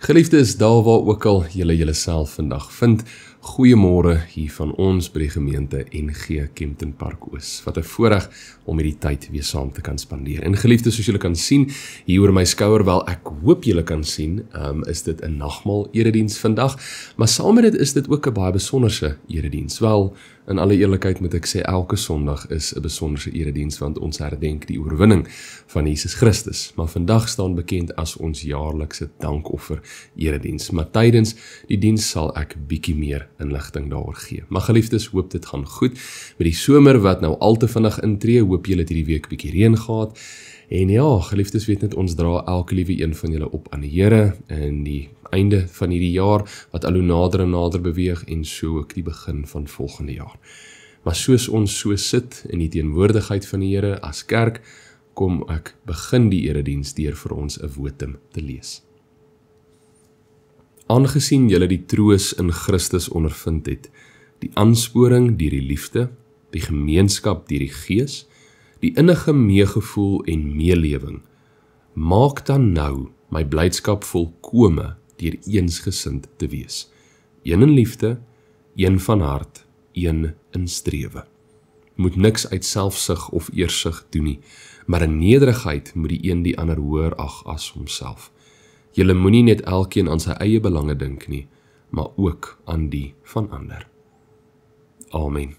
Geliefdes, daar waar ook al julle self vandag vind, goeiemôre hier van ons by die gemeente NG Kempton Park Oos. Wat 'n voorreg om hierdie tyd weer saam te kan spandeer. En geliefdes, soos julle kan sien, hier oor my skouer, wel ek hoop julle kan sien, is dit 'n nagmaal erediens vandag, maar saam met dit is dit ook 'n baie besonderse erediens. Wel, in alle eerlikheid moet ek sê, elke Sondag is 'n besonderse erediens, want ons herdenk die oorwinning van Jesus Christus. Maar vandag staan bekend as ons jaarlikse dankoffer erediens. Maar tydens die diens sal ek bietjie meer inligting daaroor gee. Maar geliefdes, hoop dit gaan goed. Met die somer wat nou al te vinnig intree, hoop julle het hierdie week bietjie reën gehad. En ja, geliefdes, weet net, ons dra elke liewe een van julle op aan die Here in die einde van hierdie jaar, wat al hoe nader en nader beweeg, en so ook die begin van volgende jaar. Maar soos ons so sit in die teenwoordigheid van die Here as kerk, kom ek begin die erediens deur vir ons 'n wotum te lees. Aangesien julle die troos in Christus ondervind het, die aansporing deur die liefde, die gemeenskap deur die Gees, die innige meegevoel en meelewing, maak dan nou my blydskap volkome deur eensgesind te wees. Een in liefde, een van hart, een in strewe. Moet niks uit selfsug of eersug doen nie, maar in nederigheid moet die een die ander hoër ag as homself. Julle moenie net elkeen aan sy eie belange dink nie, maar ook aan die van ander. Amen.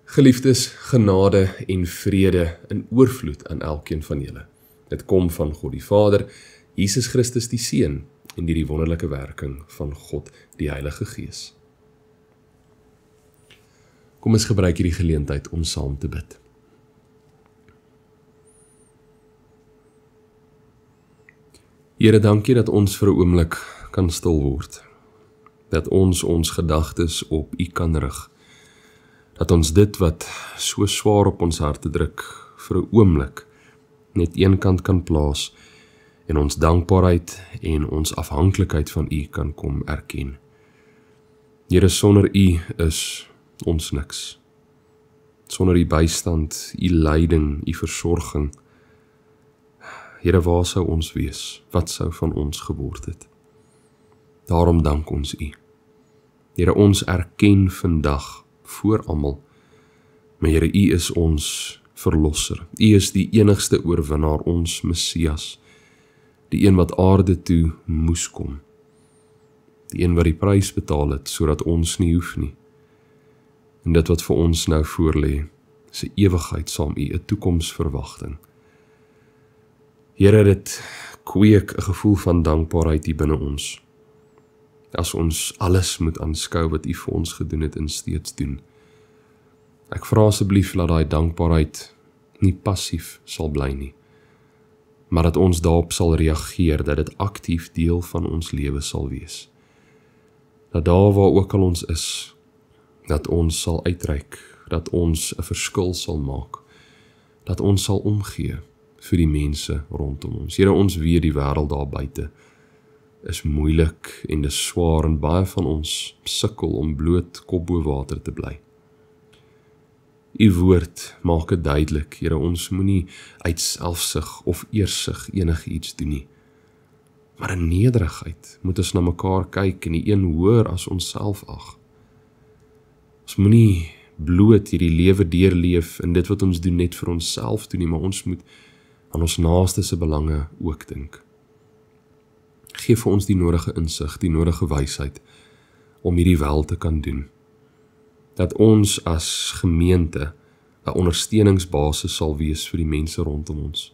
Geliefdes, genade en vrede in oorvloed aan elkeen van julle. Dit kom van God die Vader, Jesus Christus die Seun, en deur die wonderlike werking van God die Heilige Gees. Kom ons gebruik hierdie geleentheid om saam te bid. Here, dankie dat ons vir 'n oomblik kan stil word. Dat ons gedagtes op U kan rig. Dat ons dit wat so swaar op ons harte druk, vir 'n oomblik net een kant kan plaas en ons dankbaarheid en ons afhanklikheid van U kan kom erken. Here, sonder U is ons niks. Sonder U bystand, U leiding, U versorging. Here, waar sou ons wees? Wat sou van ons geword het? Daarom dank ons U. Here, ons erken vandag voor almal, maar Here, U is ons Verlosser. U is die enigste oorwinnaar, ons Messias, die een wat aarde toe moes kom, die een wat die prys betaal het, sodat ons nie hoef nie. En dit wat vir ons nou voorlê, is 'n ewigheid saam U, 'n toekomsverwagting. Here, dit kweek 'n gevoel van dankbaarheid hier binne ons, as ons alles moet aanskou wat U vir ons gedoen het en steeds doen. Ek vra asseblief dat daai dankbaarheid nie passief sal bly nie, maar dat ons daarop sal reageer, dat dit aktief deel van ons lewe sal wees. Dat daar waar ook al ons is, dat ons sal uitreik, dat ons 'n verskil sal maak, dat ons sal omgee vir die mense rondom ons. Here, ons weet die wêreld daar buite is moeilik en dis swaar, en baie van ons sukkel om bloot kop bo water te bly. U woord maak dit duidelik, Here, ons moenie uit selfsug of eersug enigiets doen nie. Maar in nederigheid moet ons na mekaar kyk en die een hoër as onsself ag. Ons moenie bloot hierdie lewe deurleef en dit wat ons doen net vir onsself doen nie, maar ons moet aan ons naaste se belange ook dink. Geef vir ons die nodige insig, die nodige wysheid om hierdie wel te kan doen. Dat ons as gemeente 'n ondersteuningsbasis sal wees vir die mense rondom ons.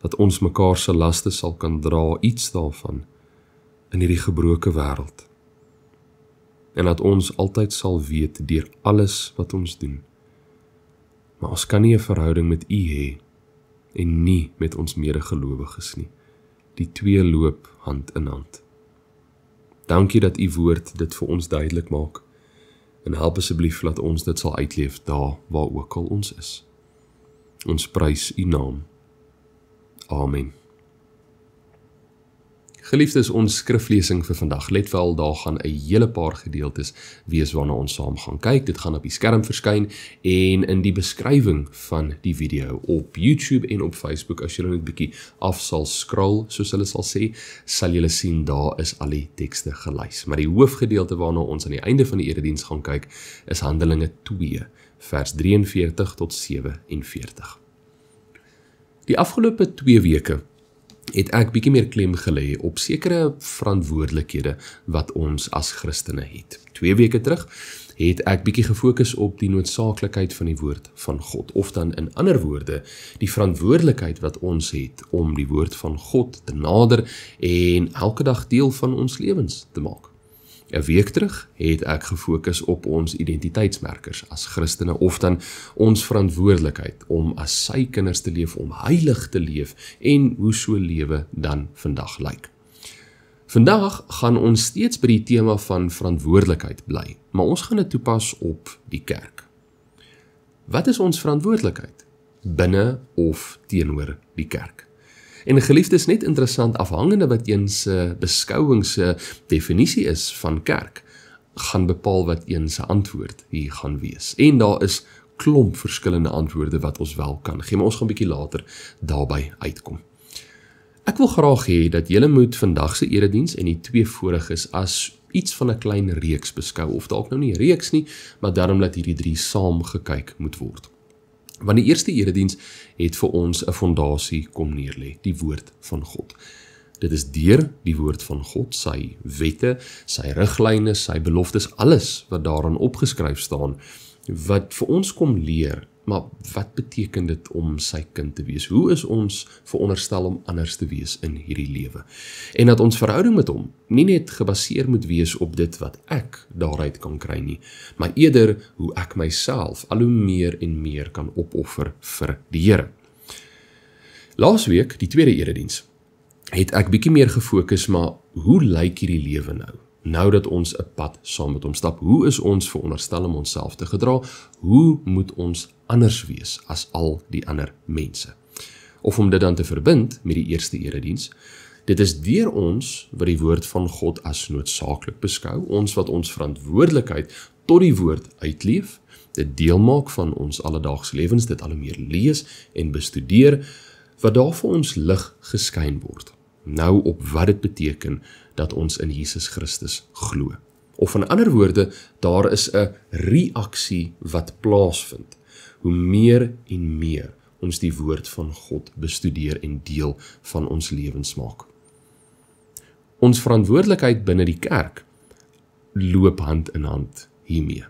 Dat ons mekaar se laste sal kan dra, iets daarvan, in hierdie gebroke wêreld. En dat ons altyd sal weet deur alles wat ons doen. Maar ons kan nie 'n verhouding met U hê en nie met ons medegelowiges nie. Die twee loop hand in hand. Dankie dat U woord dit vir ons duidelik maak, en help asseblief dat ons dit sal uitleef daar waar ook al ons is. Ons prys U naam. Amen. Geliefdes, ons skriflesing vir vandag, let wel, daar gaan 'n hele paar gedeeltes wees waarna ons saam gaan kyk. Dit gaan op die skerm verskyn en in die beskrywing van die video op YouTube en op Facebook, as julle net 'n bietjie af sal scroll, soos hulle sal sê, sal julle sien daar is al die tekste gelys. Maar die hoofgedeelte waarna ons aan die einde van die erediens gaan kyk, is Handelinge 2, vers 43 tot 47. Die afgelope 2 weke het ek bietjie meer klem gelê op sekere verantwoordelikhede wat ons as Christene het. 2 weke terug het ek bietjie gefokus op die noodsaaklikheid van die woord van God, of dan in ander woorde, die verantwoordelikheid wat ons het om die woord van God te nader en elke dag deel van ons lewens te maak. 'n week terug het ek gefokus op ons identiteitsmerkers as Christene, of dan ons verantwoordelikheid om as sy kinders te leef, om heilig te leef en hoe so lewe dan vandag lyk. Vandag gaan ons steeds by die tema van verantwoordelikheid bly, maar ons gaan dit toepas op die kerk. Wat is ons verantwoordelikheid binne of teenoor die kerk? En geliefdes, net interessant, afhangende wat een se beskouing se definisie is van kerk, gaan bepaal wat een se antwoord hier gaan wees. En daar is klomp verskillende antwoorde wat ons wel kan gee, maar ons gaan bietjie later daarby uitkom. Ek wil graag hê dat julle moet vandag se erediens en die 2 voriges as iets van 'n klein reeks beskou, of dalk nou nie 'n reeks nie, maar daarom dat hierdie 3 saam gekyk moet word. Want die eerste erediens het vir ons 'n fondasie kom neerlê, die woord van God. Dit is deur die woord van God, sy wette, sy riglyne, sy beloftes, alles wat daarin opgeskryf staan, wat vir ons kom leer, maar wat beteken dit om sy kind te wees? Hoe is ons veronderstel om anders te wees in hierdie lewe? En dat ons verhouding met hom nie net gebaseer moet wees op dit wat ek daaruit kan kry nie, maar eerder hoe ek myself al hoe meer en meer kan opoffer vir die Here. Laasweek, die tweede erediens, het ek bietjie meer gefokus, maar hoe lyk hierdie lewe nou? Nou dat ons 'n pad saam met hom stap, hoe is ons veronderstel om onsself te gedra? Hoe moet ons anders wees as al die ander mense? Of om dit dan te verbind met die eerste erediens, dit is deur ons wat die woord van God as noodsaaklik beskou, ons wat ons verantwoordelikheid tot die woord uitleef, dit deel maak van ons alledaagse lewens, dit al hoe meer lees en bestudeer, wat daar vir ons lig geskyn word. Nou op wat dit beteken dat ons in Jesus Christus glo. Of in ander woorde, daar is 'n reaksie wat plaasvind, hoe meer en meer ons die woord van God bestudeer en deel van ons lewens maak. Ons verantwoordelikheid binne die kerk loop hand in hand hiermee.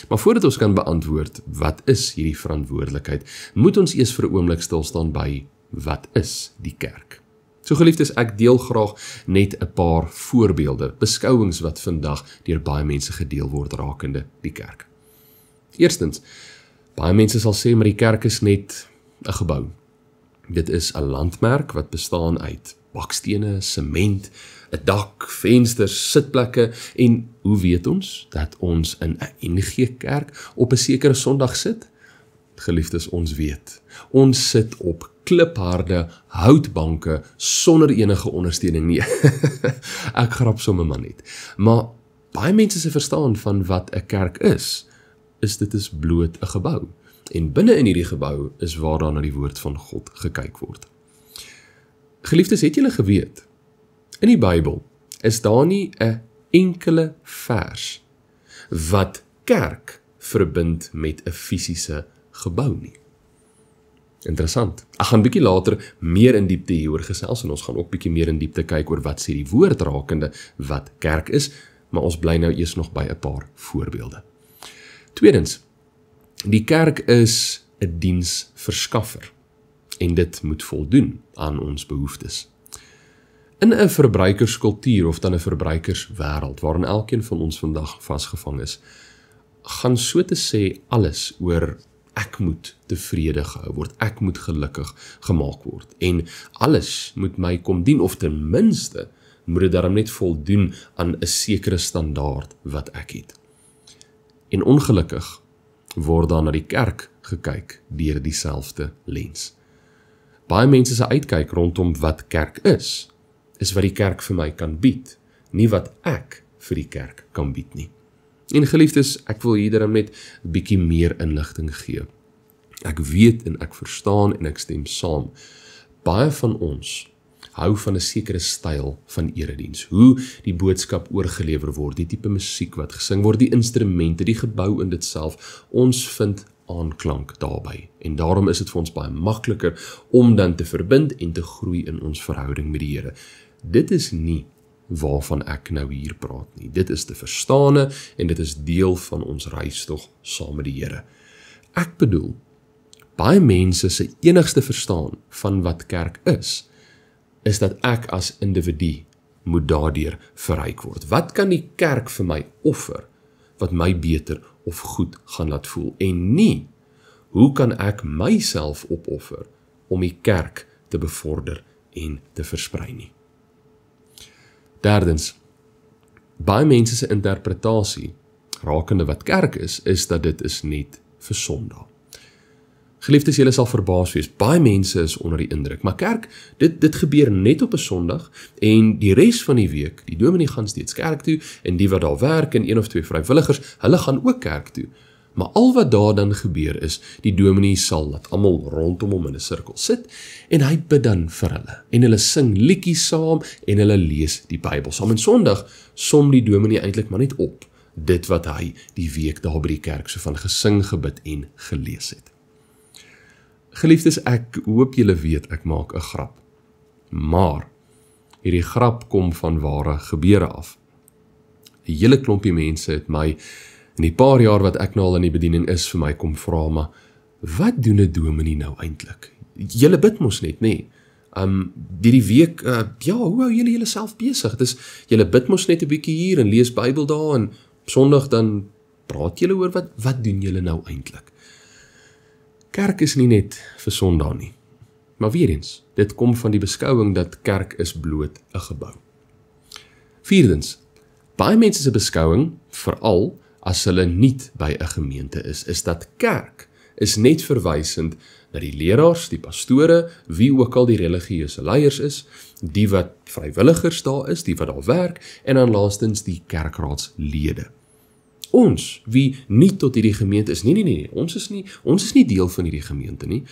Maar voordat ons kan beantwoord, wat is hierdie verantwoordelikheid, moet ons eers vir 'n oomblik stil staan by, wat is die kerk? So geliefdes, ek deel graag net 'n paar voorbeelde, beskouings wat vandag deur baie mense gedeel word rakende die kerk. Eerstens, baie mense sal sê, maar die kerk is net 'n gebou. Dit is 'n landmerk wat bestaan uit bakstene, sement, 'n dak, vensters, sitplekke, en hoe weet ons dat ons in 'n NG Kerk op 'n sekere Sondag sit? Geliefdes, ons weet. Ons sit op klipharde houtbanke sonder enige ondersteuning nie. Ek grap sommer maar net. Maar baie mense se verstaan van wat 'n kerk is dit is bloot 'n gebou. En binne in hierdie gebou is waar daar na die woord van God gekyk word. Geliefdes, het julle geweet, in die Bybel is daar nie 'n enkele vers wat kerk verbind met 'n fisiese gebou nie. Interessant. Ek gaan bietjie later meer in diepte hieroor gesels, en ons gaan ook bietjie meer in diepte kyk oor wat sê die woord rakende wat kerk is, maar ons bly nou eers nog by 'n paar voorbeelde. Tweedens, die kerk is 'n diensverskaffer, en dit moet voldoen aan ons behoeftes. In 'n verbruikerskultuur of dan 'n verbruikerswêreld waarin elkeen van ons vandag vasgevang is, gaan so te sê alles oor ek moet tevrede gehou word, ek moet gelukkig gemaak word, en alles moet my kom dien, of ten minste moet dit daarom net voldoen aan 'n sekere standaard wat ek het. En ongelukkig word daar na die kerk gekyk deur dieselfde lens. Baie mense se uitkyk rondom wat kerk is is wat die kerk vir my kan bied, nie wat ek vir die kerk kan bied nie. En geliefdes, ek wil hier daarom net 'n bietjie meer inligting gee. Ek weet en ek verstaan en ek stem saam. Baie van ons hou van 'n sekere styl van erediens, hoe die boodskap oorgelewer word, die tipe musiek wat gesing word, die instrumente, die gebou in dit self. Ons vind aanklank daarby. En daarom is dit vir ons baie makliker om dan te verbind en te groei in ons verhouding met die Here. Dit is nie waarvan ek nou hier praat nie. Dit is te verstane en dit is deel van ons reistog saam met die Here. Ek bedoel, baie mense se enigste verstaan van wat kerk is dat ek as individu moet daardeur verryk word. Wat kan die kerk vir my offer wat my beter of goed gaan laat voel? En nie, hoe kan ek myself opoffer om die kerk te bevorder en te versprei nie? Derdens, baie mense se interpretasie rakende wat kerk is dat dit is net vir Sondag. Geliefdes, julle sal verbaas wees, baie mense is onder die indruk, maar kerk, dit gebeur net op 'n Sondag, en die res van die week, die dominee gaan steeds kerk toe, en die wat daar werk, en 1 of 2 vrywilligers, hulle gaan ook kerk toe. Maar al wat daar dan gebeur is, die dominee sal laat almal rondom hom in 'n sirkel sit, en hy bid dan vir hulle, en hulle sing liedjies saam, en hulle lees die Bybel saam. En Sondag som die dominee eintlik maar net op, dit wat hy die week daar by die kerk so van gesing, gebid en gelees het. Geliefdes, ek hoop julle weet ek maak 'n grap, maar hierdie grap kom van ware gebeure af. 'n Hele klompie mense het my in die paar jaar wat ek nou al in die bediening is vir my kom vra, maar wat doen 'n dominee nou eintlik? Julle bid mos net, nê? Die week, hoe hou julle julleself besig? Julle bid mos net 'n bietjie hier en lees Bybel daar, en Sondag dan praat julle oor wat doen julle nou eintlik? Kerk is nie net vir Sondag nie. Maar weer eens, dit kom van die beskouing dat kerk is bloot 'n gebou. Vierdens, baie mense se beskouing, veral as hulle nie by 'n gemeente is dat kerk is net verwysend na die leraars, die pastore, wie ook al die religieuse leiers is, die wat vrywilligers daar is, die wat daar werk, en dan laastens die kerkraadslede. Ons, wie nie tot hierdie gemeente is, nee, ons is nie deel van hierdie gemeente nie.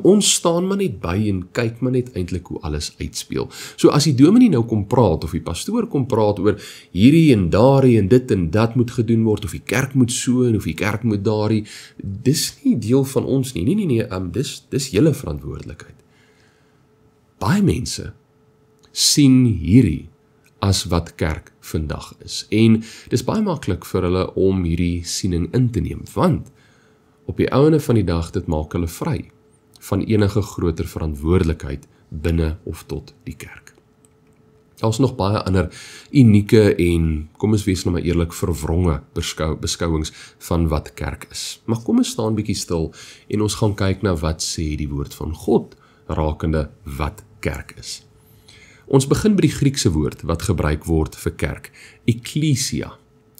Ons staan maar net by en kyk maar net eintlik hoe alles uitspeel. So as die dominee nou kom praat, of die pastoor kom praat oor hierdie en daardie en dit en dat moet gedoen word, of die kerk moet so en of die kerk moet daardie, dis nie deel van ons nie. Nee, dis julle verantwoordelikheid. Baie mense sien hierdie as wat kerk vandag is. En dis baie maklik vir hulle om hierdie siening in te neem, want op die ouene van die dag, dit maak hulle vry van enige groter verantwoordelikheid binne of tot die kerk. Daar's nog baie ander unieke en, kom ons wees nou maar eerlik, verwronge beskouings van wat kerk is. Maar kom ons staan bietjie stil en ons gaan kyk na wat sê die woord van God rakende wat kerk is. Ons begin by die Griekse woord wat gebruik word vir kerk, ekklesia.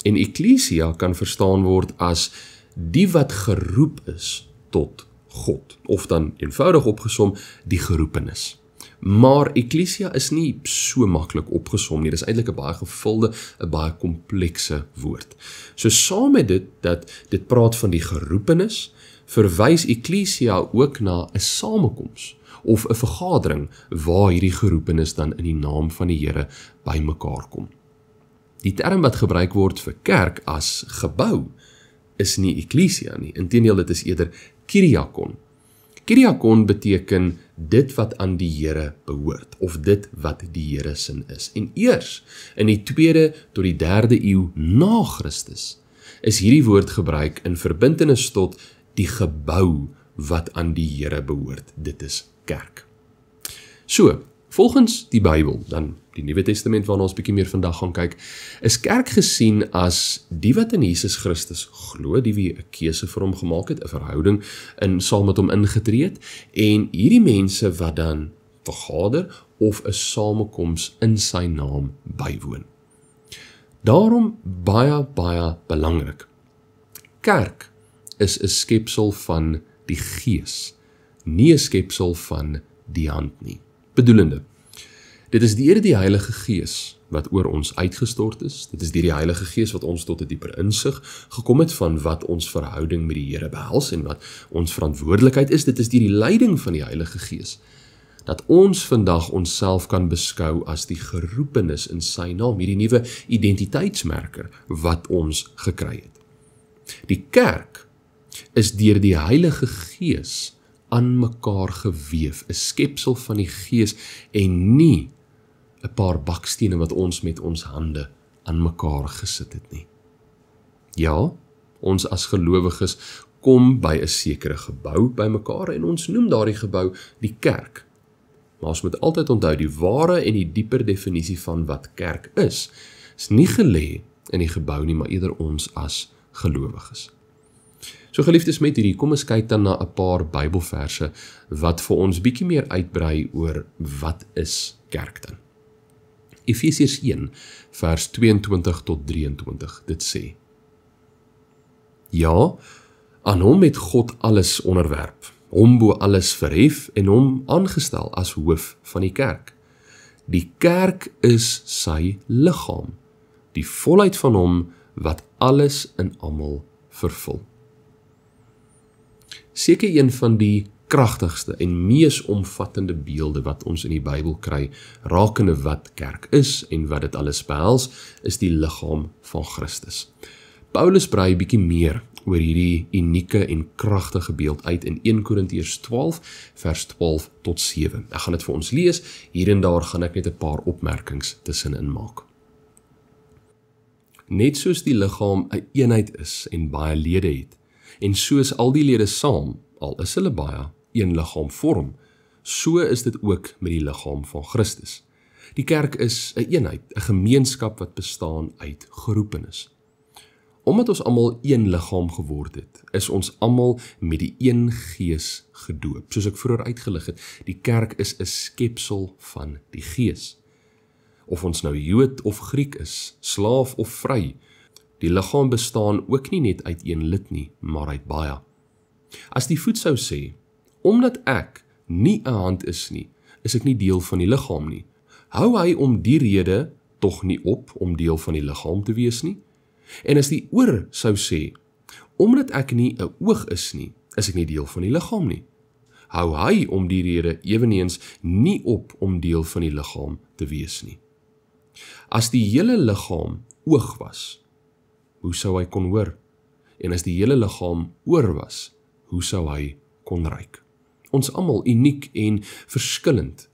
En ekklesia kan verstaan word as die wat geroep is tot God, of dan eenvoudig opgesom, die geroepenis. Maar ekklesia is nie so maklik opgesom nie, dis eintlik 'n baie gevulde, 'n baie komplekse woord. So saam met dit, dat dit praat van die geroepenis, verwys ekklesia ook na 'n samekoms, of 'n vergadering waar hierdie geroepenis dan in die naam van die Here bymekaar kom. Die term wat gebruik word vir kerk as gebou is nie ekklesia nie, inteendeel dit is eerder kyriakon. Kyriakon beteken dit wat aan die Here behoort, of dit wat die Here sin is. En eers in die 2de tot die 3de eeu na Christus is hierdie woord gebruik in verbintenis tot die gebou wat aan die Here behoort. Dit is kerk. So, volgens die Bybel, dan die Nuwe Testament waarna ons bietjie meer vandag gaan kyk, is kerk gesien as die wat in Jesus Christus glo, die wie 'n keuse vir hom gemaak het, 'n verhouding saam met hom ingetree het, en hierdie mense wat dan vergader of 'n samekoms in sy naam bywoon. Daarom baie belangrik. Kerk is 'n skepsel van die Gees, nie 'n skepsel van die hand nie. Bedoelende, Dit is deur die Heilige Gees wat oor ons uitgestort is. Dit is deur die Heilige Gees wat ons tot 'n dieper insig gekom het van wat ons verhouding met die Here behels en wat ons verantwoordelikheid is. Dit is deur die leiding van die Heilige Gees dat ons vandag onsself kan beskou as die geroepenes in sy naam, hierdie nuwe identiteitsmerker wat ons gekry het. Die kerk is deur die Heilige Gees aan mekaar geweef, 'n skepsel van die Gees en nie 'n paar bakstene wat ons met ons hande aan mekaar gesit het nie. Ja, ons as gelowiges kom by 'n sekere gebou by mekaar en ons noem daardie gebou die kerk. Maar ons moet altyd onthou die ware en die dieper definisie van wat kerk is nie gelê in die gebou nie, maar eerder ons as gelowiges. So geliefdes, met hierdie, kom ons kyk dan na 'n paar Bybelverse wat vir ons bietjie meer uitbrei oor wat is kerk dan. Efesiërs 1 vers 22 tot 23, dit sê: Ja, aan hom het God alles onderwerp, hom bo alles verhef en hom aangestel as hoof van die kerk. Die kerk is sy liggaam, die volheid van hom wat alles in almal vervul. Seker een van die kragtigste en mees omvattende beelde wat ons in die Bybel kry, rakende wat kerk is en wat dit alles behels, is die liggaam van Christus. Paulus brei bietjie meer oor hierdie unieke en kragtige beeld uit in 1 Korintiërs 12 vers 12 tot 7. Ek gaan dit vir ons lees, hier en daar gaan ek net 'n paar opmerkings tussenin maak. Net soos die liggaam 'n eenheid is en baie lede het, en soos al die lede saam, al is hulle baie, een liggaam vorm, so is dit ook met die liggaam van Christus. Die kerk is 'n eenheid, 'n gemeenskap wat bestaan uit geroepenes. Omdat ons almal een liggaam geword het, is ons almal met die een gees gedoop. Soos ek vroeër uitgelig het, die kerk is 'n skepsel van die gees. Of ons nou Jood of Griek is, slaaf of vry, die liggaam bestaan ook nie net uit een lid nie, maar uit baie. As die voet sou sê, omdat ek nie 'n hand is nie, is ek nie deel van die liggaam nie, hou hy om die rede tog nie op om deel van die liggaam te wees nie? En as die oor sou sê, omdat ek nie 'n oog is nie, is ek nie deel van die liggaam nie, hou hy om die rede eweneens nie op om deel van die liggaam te wees nie. As die hele liggaam oog was, hoe sou hy kon hoor? En as die hele liggaam oor was, hoe sou hy kon ruik? Ons almal uniek en verskillend,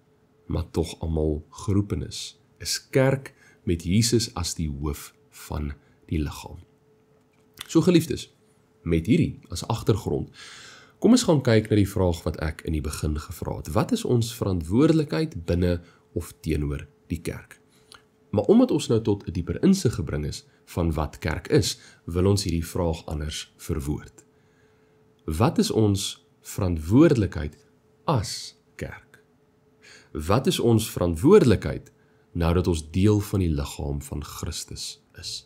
maar tog almal geroepenes, is kerk met Jesus as die hoof van die liggaam. So geliefdes, met hierdie as agtergrond, kom ons gaan kyk na die vraag wat ek in die begin gevra het. Wat is ons verantwoordelikheid binne of teenoor die kerk? Maar omdat ons nou tot 'n dieper insig gebring is van wat kerk is, wil ons hierdie vraag anders verwoord. Wat is ons verantwoordelikheid as kerk? Wat is ons verantwoordelikheid nou dat ons deel van die liggaam van Christus is?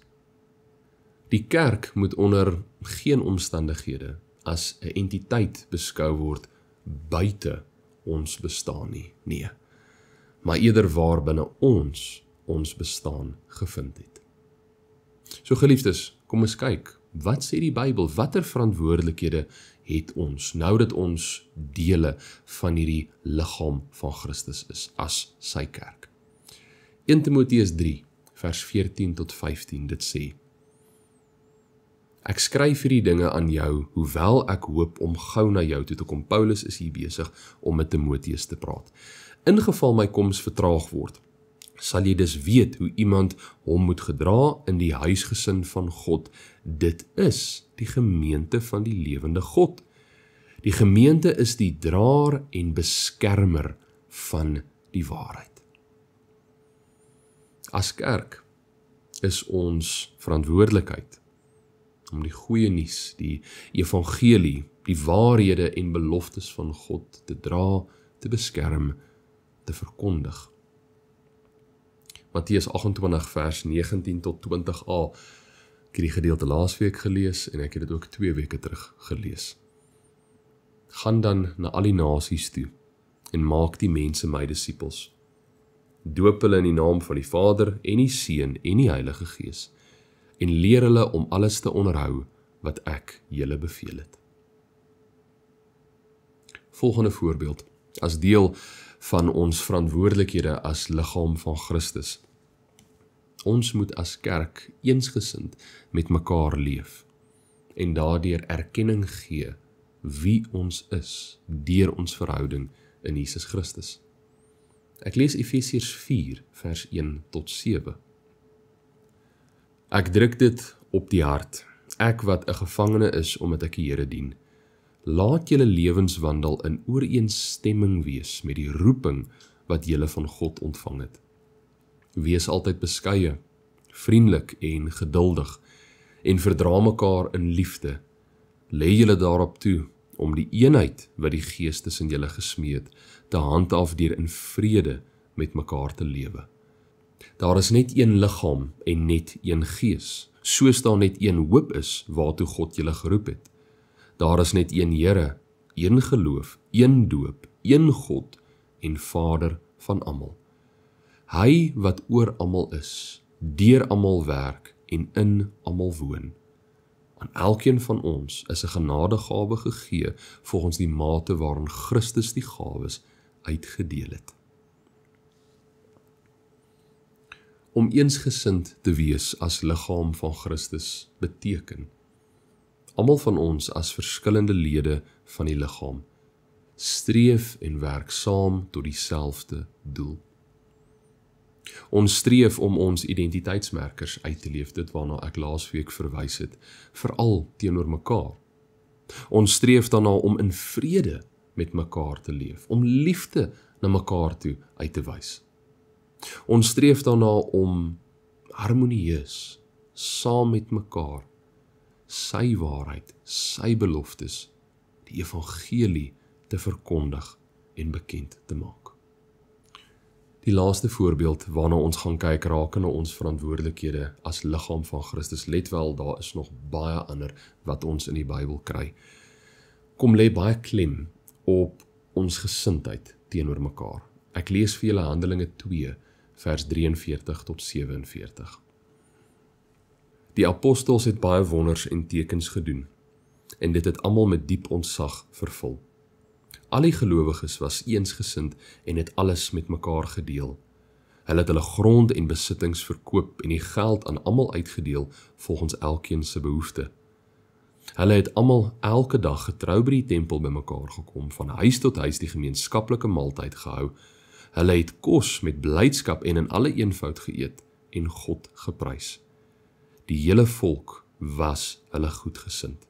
Die kerk moet onder geen omstandighede as 'n entiteit beskou word buite ons bestaan nie, nee, maar eerder waar binne ons bestaan gevind het. So geliefdes, kom ons kyk, wat sê die Bybel, watter verantwoordelikhede het ons, nou dat ons dele van hierdie liggaam van Christus is, as sy kerk. 1 Timoteus 3, vers 14 tot 15, dit sê: Ek skryf hierdie dinge aan jou, hoewel ek hoop om gou na jou toe te kom. Paulus is hier besig om met Timoteus te praat. In geval my koms vertraag word, sal jy dus weet hoe iemand hom moet gedra in die huisgesin van God. Dit is die gemeente van die lewende God. Die gemeente is die draer en beskermer van die waarheid. As kerk is ons verantwoordelikheid om die goeie nuus, die evangelie, die waarhede en beloftes van God te dra, te beskerm, te verkondig. Matteus 28 vers 19 tot 20a, ek het die gedeelte laasweek gelees en ek het dit ook 2 weke terug gelees. Gaan dan na al die nasies toe en maak die mense my disippels. doop hulle in die naam van die Vader en die Seun en die Heilige Gees en leer hulle om alles te onderhou wat ek julle beveel het. Volgende voorbeeld, as deel van ons verantwoordelikhede as liggaam van Christus. Ons moet as kerk eensgesind met mekaar leef en daardeur erkenning gee wie ons is deur ons verhouding in Jesus Christus. Ek lees Efesiërs 4 vers 1 tot 7. Ek druk dit op die hart, ek wat 'n gevangene is omdat ek die Here dien. Laat julle lewenswandel in ooreenstemming wees met die roeping wat julle van God ontvang het. Wees altyd beskeie, vriendelik en geduldig en verdra mekaar in liefde. Lê julle daarop toe om die eenheid wat die Gees tussen julle gesmee het te handhaaf deur in vrede met mekaar te lewe. Daar is net een liggaam en net een Gees, soos daar net een hoop is waartoe God julle geroep het. Daar is net een Here, een geloof, een doop, een God en Vader van almal. Hy wat oor almal is, deur almal werk en in almal woon. Aan elkeen van ons is 'n genadegawe gegee volgens die mate waarin Christus die gawes uitgedeel het. Om eensgesind te wees as liggaam van Christus beteken almal van ons as verskillende lede van die liggaam streef en werk saam tot dieselfde doel. Ons streef om ons identiteitsmerkers uit te leef, dit waarna ek laasweek verwys het, veral teenoor mekaar. Ons streef daarna om in vrede met mekaar te leef, om liefde na mekaar toe uit te wys. Ons streef daarna om harmonieus, saam met mekaar, sy waarheid, sy beloftes, die evangelie te verkondig en bekend te maak. Die laaste voorbeeld waarna ons gaan kyk rakende ons verantwoordelikhede as liggaam van Christus. Let wel, daar is nog baie ander wat ons in die Bybel kry. Kom lê baie klem op ons gesindheid teenoor mekaar. Ek lees vir julle Handelinge 2 vers 43 tot 47. Die apostels het baie wonders en tekens gedoen en dit het almal met diep ontzag vervul. Al die gelowiges was eensgesind en het alles met mekaar gedeel. Hulle het hulle grond en besittings verkoop en die geld aan almal uitgedeel volgens elkeen se behoefte. Hulle het almal elke dag getrou by die tempel bymekaar gekom, van huis tot huis die gemeenskaplike maaltyd gehou. Hulle het kos met blydskap en in alle eenvoud geëet en God geprys. Die hele volk was hulle goedgesind.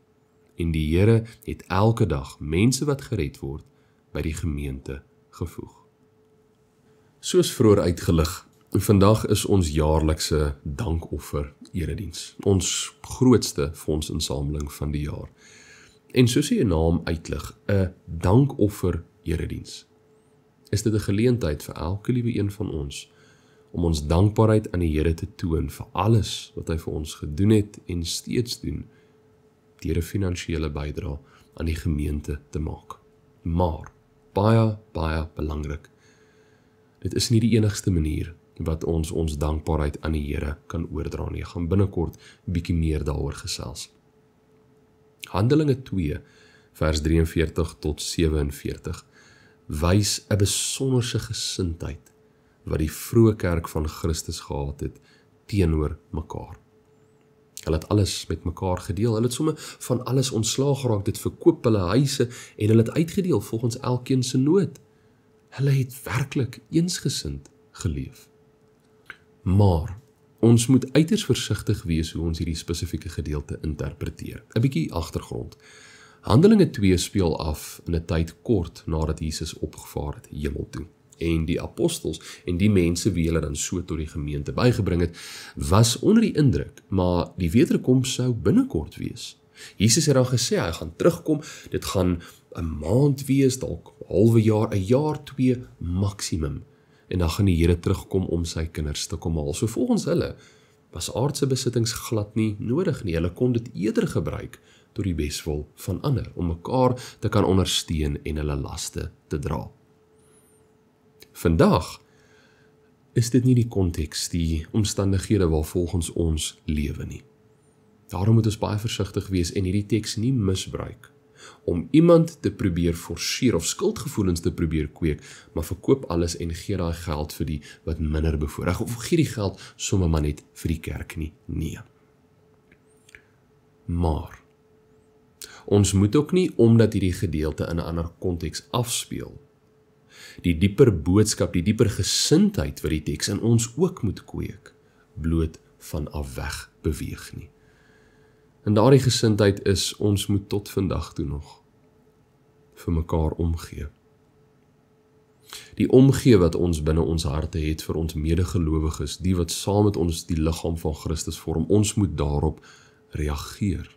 En die Here het elke dag mense wat gered word by die gemeente gevoeg. Soos vroeër uitgelig, vandag is ons jaarlikse dankoffer erediens, ons grootste fondsinsameling van die jaar. En soos die naam uitlig, 'n dankoffer erediens, is dit 'n geleentheid vir elke liewe een van ons om ons dankbaarheid aan die Here te toon vir alles wat hy vir ons gedoen het en steeds doen, deur 'n finansiële bydrae aan die gemeente te maak. Maar, baie belangrik, dit is nie die enigste manier wat ons dankbaarheid aan die Here kan oordra nie. Ek gaan binnekort bietjie meer daaroor gesels. Handelinge 2, vers 43 tot 47, wys 'n besonderse gesindheid wat die vroeë kerk van Christus gehad het teenoor mekaar. Hulle het alles met mekaar gedeel, hulle het somme van alles ontslaag geraak, dit verkoop hulle huise en hulle het uitgedeel volgens elkeen se nood. Hulle het werklik eensgesind geleef. Maar ons moet uiters versigtig wees hoe ons hierdie spesifieke gedeelte interpreteer. 'n Bietjie agtergrond. Handelinge 2 speel af in 'n tyd kort nadat Jesus opgevaar het hemel toe. En die apostels en die mense wie hulle dan so tot die gemeente bygebring het, was onder die indruk, maar die wederkoms sou binnekort wees. Jesus het dan gesê, hy gaan terugkom, dit gaan 'n maand wees, dalk 'n halwe jaar, 'n jaar, 2 maksimum. En dan gaan die Here terugkom om sy kinders te kom haal. So volgens hulle was aardse besittings glad nie nodig nie. Hulle kon dit eerder gebruik tot die beswil van ander, om mekaar te kan ondersteun en hulle laste te dra. Vandag is dit nie die konteks, die omstandighede waar volgens ons lewe nie. Daarom moet ons baie versigtig wees en hierdie teks nie misbruik om iemand te probeer forceer of skuldgevoelens te probeer kweek, maar verkoop alles en gee daai geld vir die wat minder bevoorreg, of gee die geld sommer maar net vir die kerk nie. Nee. Maar ons moet ook nie, omdat hierdie gedeelte in 'n ander konteks afspeel, die dieper boodskap, die dieper gesindheid wat die teks in ons ook moet kweek, bloot vanaf weg beweeg nie. En daardie gesindheid is, ons moet tot vandag toe nog vir mekaar omgee. Die omgee wat ons binne ons harte het vir ons medegelowiges, die wat saam met ons die liggaam van Christus vorm, ons moet daarop reageer.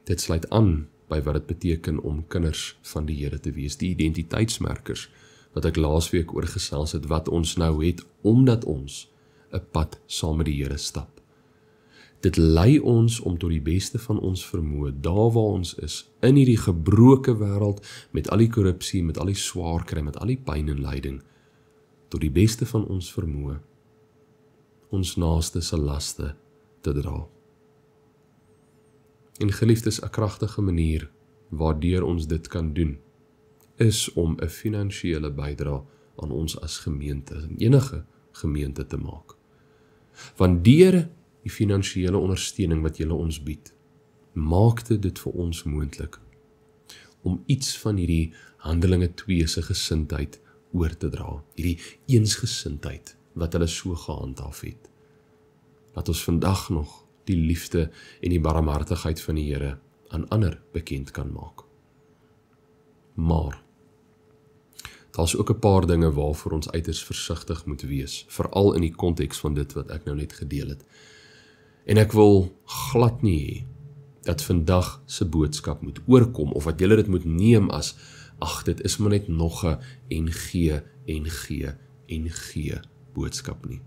Dit sluit aan by wat dit beteken om kinders van die Here te wees, die identiteitsmerkers wat ek laasweek oor gesels het, wat ons nou het, omdat ons 'n pad saam met die Here stap. Dit lei ons om tot die beste van ons vermoë, daar waar ons is, in hierdie gebroke wêreld, met al die korrupsie, met al die swaar kry, met al die pyn en lyding, tot die beste van ons vermoë, ons naaste se laste te dra. En geliefdes, 'n kragtige manier waardeur ons dit kan doen, is om 'n finansiële bydrae aan ons as gemeente, en enige gemeente te maak. Want deur die finansiële ondersteuning wat julle ons bied, maakte dit vir ons moontlik om iets van hierdie Handelinge 2 se gesindheid oor te dra, hierdie eensgesindheid wat hulle so gehandhaaf het. Laat ons vandag nog die liefde en die barmhartigheid van die Here aan ander bekend kan maak. Maar daar's ook 'n paar dinge waarvoor ons uiters versigtig moet wees, veral in die konteks van dit wat ek nou net gedeel het. En ek wil glad nie hê dat vandag se boodskap moet oorkom, of dat julle dit moet neem as, ag, dit is maar net nog 'n en gee boodskap nie.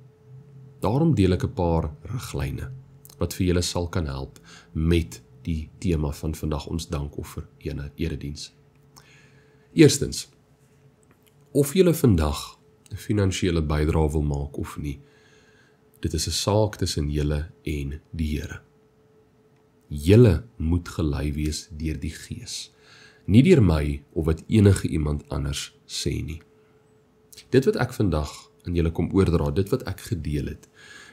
Daarom deel ek 'n paar riglyne wat vir julle sal kan help met die tema van vandag, ons dankoffer erediens. Eerstens, of julle vandag 'n finansiële bydrae wil maak of nie, dit is 'n saak tussen julle en die Here. Julle moet gelei wees deur die Gees, nie deur my of wat enige iemand anders sê nie. Dit wat ek vandag aan julle kom oordra, dit wat ek gedeel het,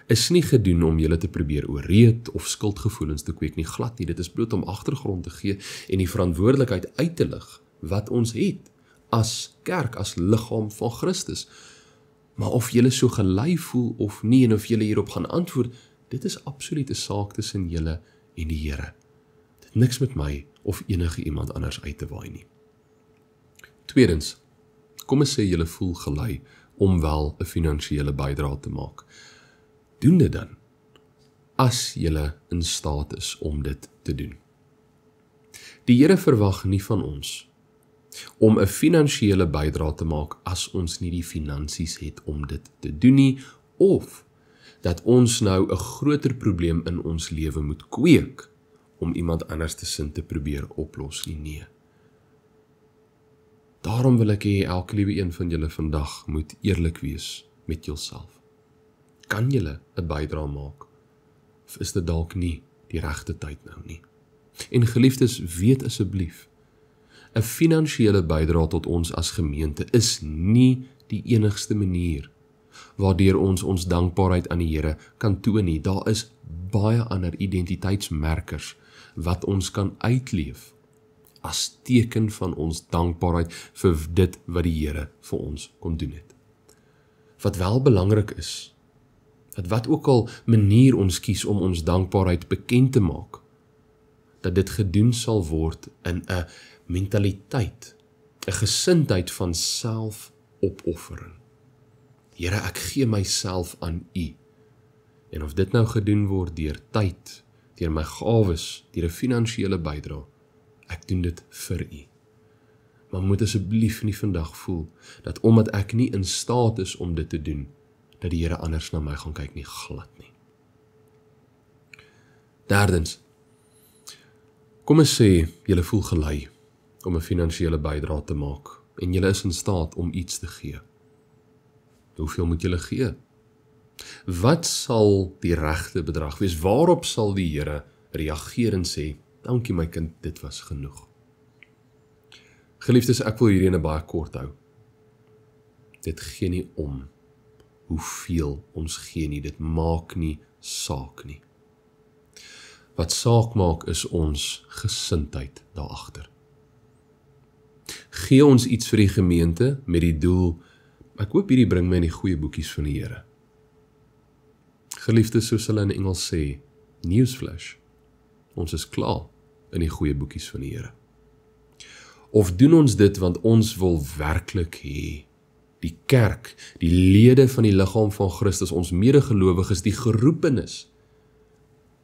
is nie gedoen om julle te probeer oorreed of skuldgevoelens te kweek nie, glad nie. Dit is bloot om agtergrond te gee en die verantwoordelikheid uit te lig wat ons het as kerk, as liggaam van Christus. Maar of julle so gelei voel of nie, en of julle hierop gaan antwoord, dit is absoluut 'n saak tussen julle en die Here. Dit het niks met my of enige iemand anders uit te waai nie. Tweedens, kom ons sê julle voel gelei om wel 'n finansiële bydrae te maak. Doen dit dan, as julle in staat is om dit te doen. Die Here verwag nie van ons om 'n finansiële bydrae te maak as ons nie die finansies het om dit te doen nie, of dat ons nou 'n groter probleem in ons lewe moet kweek om iemand anders te sin te probeer oplos nie. Nee. Daarom wil ek hê elke liewe een van julle vandag moet eerlik wees met julself. Kan julle 'n bydrae maak? Of is dit dalk nie die regte tyd nou nie? En geliefdes, weet asseblief, 'n finansiële bydrae tot ons as gemeente is nie die enigste manier waardeur ons dankbaarheid aan die Here kan toon nie. Daar is baie ander identiteitsmerkers wat ons kan uitleef as teken van ons dankbaarheid vir dit wat die Here vir ons kon doen het. Wat wel belangrik is, dat wat ook al manier ons kies om ons dankbaarheid bekend te maak, dat dit gedoen sal word in 'n mentaliteit, 'n gesindheid van selfopoffering. Here, ek gee myself aan U. En of dit nou gedoen word deur tyd, deur my gawes, deur 'n finansiële bydrae, ek doen dit vir U. Maar moet asseblief nie vandag voel dat omdat ek nie in staat is om dit te doen, dat die Here anders na my gaan kyk nie, glad nie. Derdens, kom ons sê, julle voel gelei om 'n finansiële bydrae te maak en julle is in staat om iets te gee. Hoeveel moet julle gee? Wat sal die regte bedrag wees? Waarop sal die Here reageer en sê, dankie my kind, dit was genoeg. Geliefdes, ek wil hierdie in 'n baie kort hou. Dit gee nie om hoeveel ons gee nie, dit maak nie saak nie. Wat saak maak is ons gesindheid daagter. Gee ons iets vir die gemeente met die doel, ek hoop hierdie bring my in die goeie boekies van die Here. Geliefdes, soos hulle in Engels sê, newsflash, ons is klaar in die goeie boekies van die Here. Of doen ons dit want ons wil werklik hê, die kerk, die lede van die liggaam van Christus, ons medegelowiges, die geroepenis,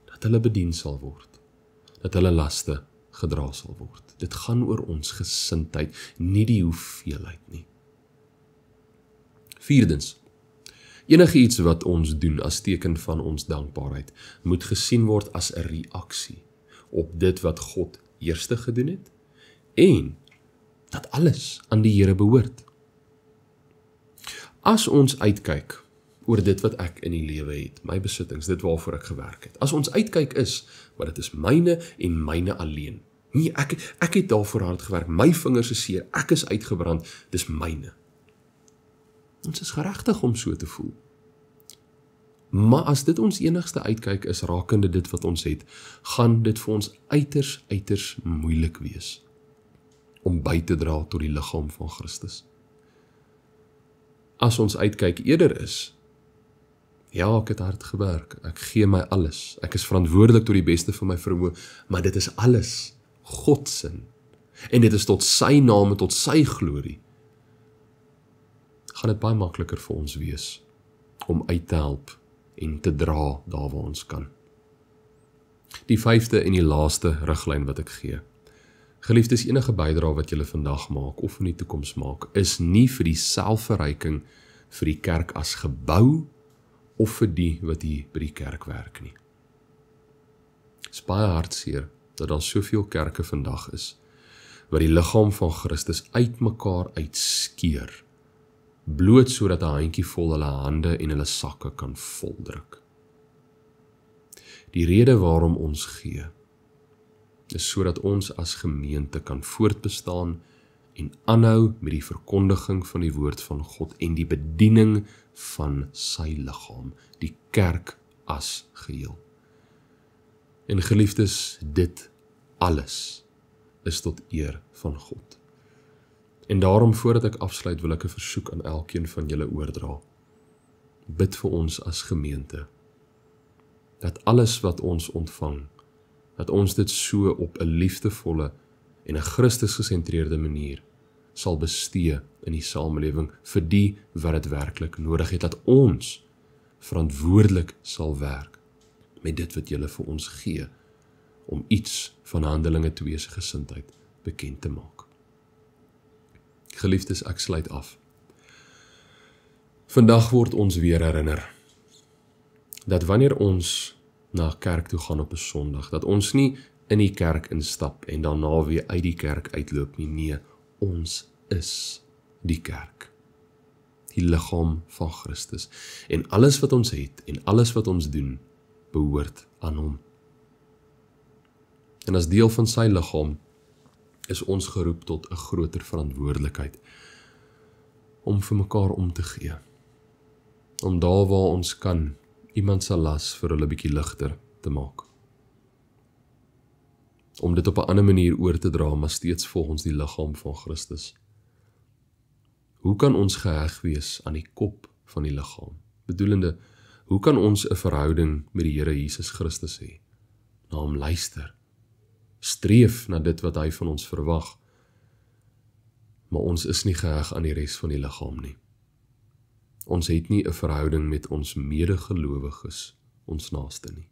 dat hulle bedien sal word, dat hulle laste gedra sal word. Dit gaan oor ons gesindheid, nie die hoeveelheid nie. Vierdens, enige iets wat ons doen as teken van ons dankbaarheid, moet gesien word as 'n reaksie op dit wat God eerste gedoen het, en dat alles aan die Here behoort. As ons uitkyk oor dit wat ek in die lewe het, my besittings, dit waarvoor ek gewerk het, as ons uitkyk is, maar dit is myne en myne alleen. Nee, ek het daarvoor hard gewerk, my vingers is seer, ek is uitgebrand, dis myne. Ons is geregtig om so te voel. Maar as dit ons enigste uitkyk is rakende dit wat ons het, gaan dit vir ons uiters moeilik wees om by te dra tot die liggaam van Christus. As ons uitkyk eerder is, ja, ek het hard gewerk, ek gee my alles, ek is verantwoordelik tot die beste van my vermoë, maar dit is alles God se, en dit is tot sy naam en tot sy glorie, gaan dit baie makliker vir ons wees om uit te help en te dra daar waar ons kan. Die 5de en die laaste riglyn wat ek gee. Geliefdes, enige bydrae wat julle vandag maak of in die toekoms maak, is nie vir die selfverryking vir die kerk as gebou of vir die wat hier by die kerk werk nie. Dit is baie hartseer dat daar soveel kerke vandag is, wat die liggaam van Christus uit mekaar uitskeer, bloot sodat 'n handjie vol hulle hande en hulle sakke kan voldruk. Die rede waarom ons gee, is sodat ons as gemeente kan voortbestaan en aanhou met die verkondiging van die woord van God en die bediening van sy liggaam, die kerk as geheel. En geliefdes, dit alles is tot eer van God. En daarom, voordat ek afsluit, wil ek 'n versoek aan elkeen van julle oordra. Bid vir ons as gemeente, dat alles wat ons ontvang, dat ons dit so op 'n liefdevolle en 'n Christus-gesentreerde manier sal bestee in die samelewing vir die wat dit werklik nodig het, dat ons verantwoordelik sal werk met dit wat julle vir ons gee, om iets van Handelinge 2 se gesindheid bekend te maak. Geliefdes, ek sluit af. Vandag word ons weer herinner dat wanneer ons na kerk toe gaan op 'n Sondag, dat ons nie in die kerk instap en daarna weer uit die kerk uitloop nie. Nee, ons is die kerk, die liggaam van Christus. En alles wat ons het en alles wat ons doen, behoort aan hom. En as deel van sy liggaam is ons geroep tot 'n groter verantwoordelikheid om vir mekaar om te gee. Om daar waar ons kan, iemand se las vir hulle bietjie ligter te maak. Om dit op 'n ander manier oor te dra, maar steeds volgens die liggaam van Christus. Hoe kan ons geheg wees aan die kop van die liggaam? Bedoelende, hoe kan ons 'n verhouding met die Here Jesus Christus hê? Na hom luister, streef na dit wat hy van ons verwag, maar ons is nie geheg aan die res van die liggaam nie. Ons het nie 'n verhouding met ons medegelowiges, ons naaste nie.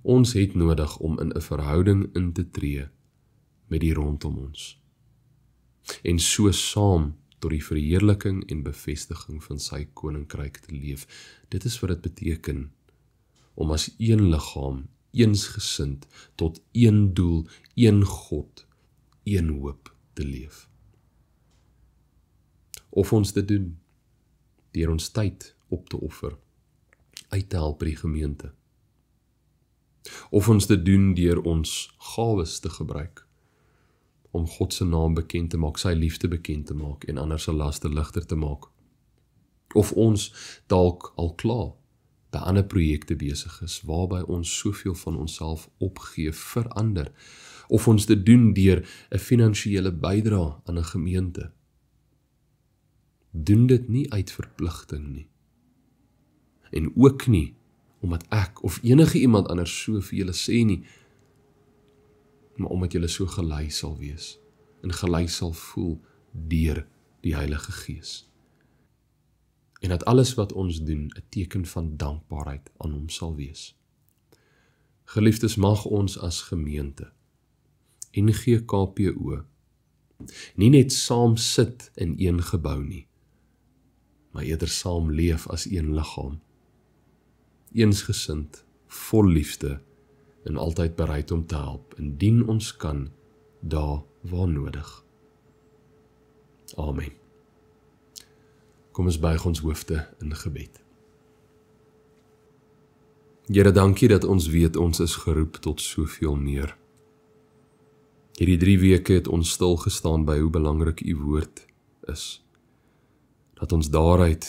Ons het nodig om in 'n verhouding in te tree met die rondom ons, en so saam tot die verheerliking en bevestiging van sy koninkryk te leef. Dit is wat dit beteken om as een liggaam, eensgesind, tot een doel, een God, een hoop te leef. Of ons dit doen, deur ons tyd op te offer, uit te help by die gemeente. Of ons dit doen deur ons gawes te gebruik, om God se naam bekend te maak, sy liefde bekend te maak en ander se laste ligter te maak. Of ons dalk al klaar by ander projekte besig is, waarby ons soveel van onsself opgee vir ander, of ons dit doen deur 'n finansiële bydrae aan 'n gemeente. Doen dit nie uit verpligting nie. En ook nie omdat ek of enige iemand anders so vir julle sê nie, maar omdat julle so gelei sal wees en gelei sal voel deur die Heilige Gees. En dat alles wat ons doen 'n teken van dankbaarheid aan hom sal wees. Geliefdes, mag ons as gemeente, NGKPO, nie net saam sit in een gebou nie, maar eerder saam leef as een liggaam. Eensgesind, vol liefde en altyd bereid om te help, indien ons kan, daar waar nodig. Amen. Kom ons buig ons hoofde in gebed. Here, dankie dat ons weet ons is geroep tot soveel meer. Hierdie 3 weke het ons stil gestaan by hoe belangrik u woord is. Dat ons daaruit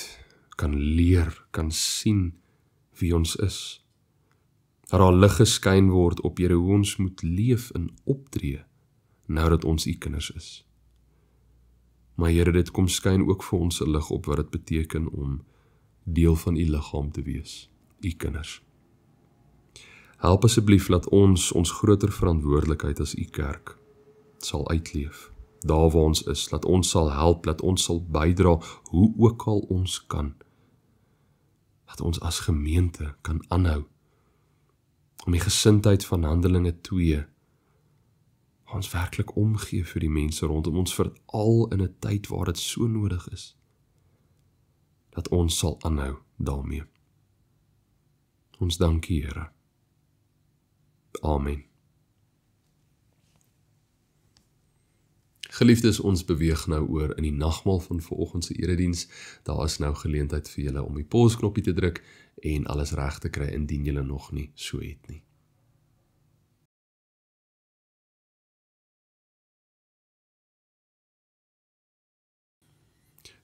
kan leer, kan sien wie ons is. Dat daar lig geskyn word op Here hoe ons moet leef en optree, nou dat ons u kinders is. Maar Here, dit kom skyn ook vir ons 'n lig op wat dit beteken om deel van u liggaam te wees, u kinders. Help asseblief dat ons groter verantwoordelikheid as u kerk sal uitleef, daar waar ons is, dat ons sal help, dat ons sal bydra, hoe ook al ons kan. Dat ons as gemeente kan aanhou, om die gesindheid van Handelinge 2, ons werklik omgee vir die mense rondom ons, veral in 'n tyd waar dit so nodig is, dat ons sal aanhou daarmee. Ons dankie, Here. Amen. Geliefdes, ons beweeg nou oor in die nagmaal van vanoggend se erediens. Daar is nou geleentheid vir julle om die pausknoppie te druk en alles reg te kry indien julle nog nie so het nie.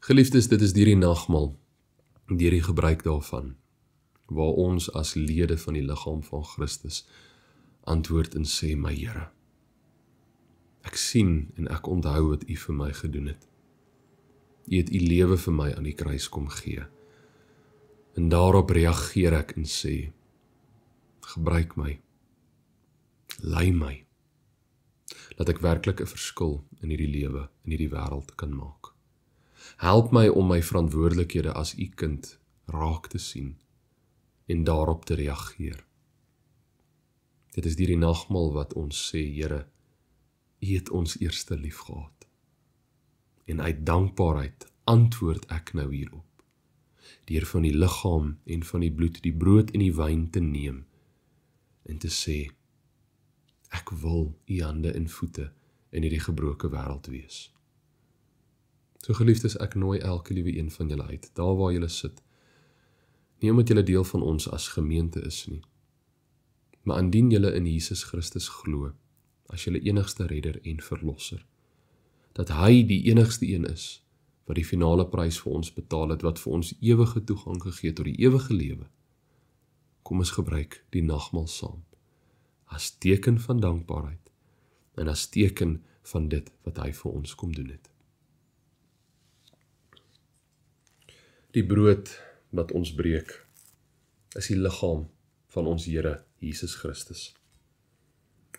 Geliefdes, dit is deur die nagmaal, deur die gebruik daarvan, waar ons as lede van die liggaam van Christus antwoord en sê, my Here, ek sien en ek onthou wat u vir my gedoen het. U het u lewe vir my aan die kruis kom gee. En daarop reageer ek en sê, gebruik my, lei my, dat ek werklik 'n verskil in hierdie lewe, in hierdie wêreld kan maak. Help my om my verantwoordelikhede as u kind raak te sien en daarop te reageer. Dit is deur die nagmaal wat ons sê, Here, u het ons eerste lief gehad. En uit dankbaarheid antwoord ek nou hierop, deur van die liggaam en van die bloed, die brood en die wyn te neem, en te sê, ek wil u hande en voete in hierdie gebroke wêreld wees. So geliefdes, ek nooi elke liewe een van julle uit, daar waar julle sit, nie omdat julle deel van ons as gemeente is nie, maar indien julle in Jesus Christus glo, as julle enigste redder en verlosser, dat hy die enigste een is, wat die finale prys vir ons betaal het, wat vir ons ewige toegang gegee het tot die ewige lewe. Kom ons gebruik die nagmaal saam, as teken van dankbaarheid, en as teken van dit wat hy vir ons kom doen het. Die brood wat ons breek, is die liggaam van ons Here Jesus Christus.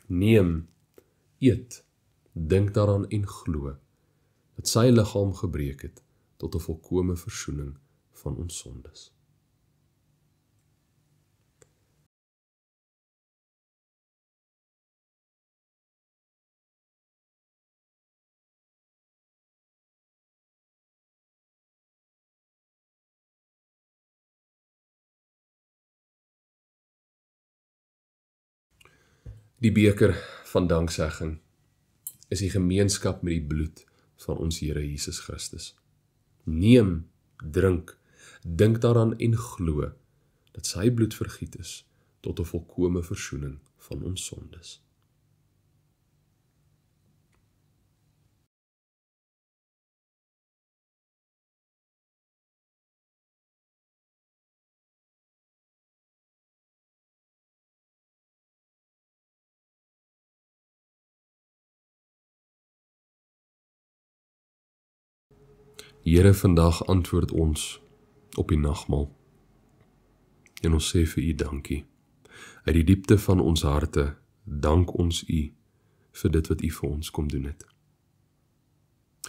Neem, eet, dink daaraan en glo, dat sy liggaam gebreek het tot 'n volkome versoening van ons sondes. Die beker van danksegging is die gemeenskap met die bloed van ons Here Jesus Christus. Neem, drink Dink daaraan en glo dat sy bloed vergiet is tot 'n volkome versoening van ons sondes. Here, vandag antwoord ons op die nagmaal. En ons sê vir U dankie. Uit die diepte van ons harte dank ons U vir dit wat U vir ons kom doen het.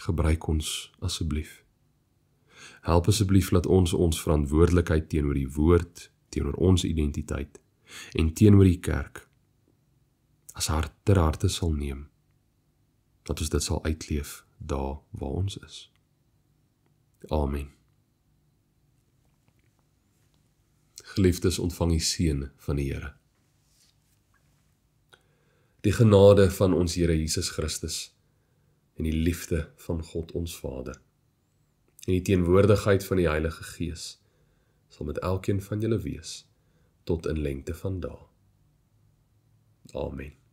Gebruik ons asseblief. Help asseblief dat ons verantwoordelikheid teenoor die woord, teenoor ons identiteit en teenoor die kerk as ter harte sal neem, dat ons dit sal uitleef daar waar ons is. Amen. Geliefdes, ontvang die seën van die Here. Die genade van ons Here Jesus Christus en die liefde van God ons Vader en die teenwoordigheid van die Heilige Gees sal met elkeen van julle wees tot in lengte van dae. Amen.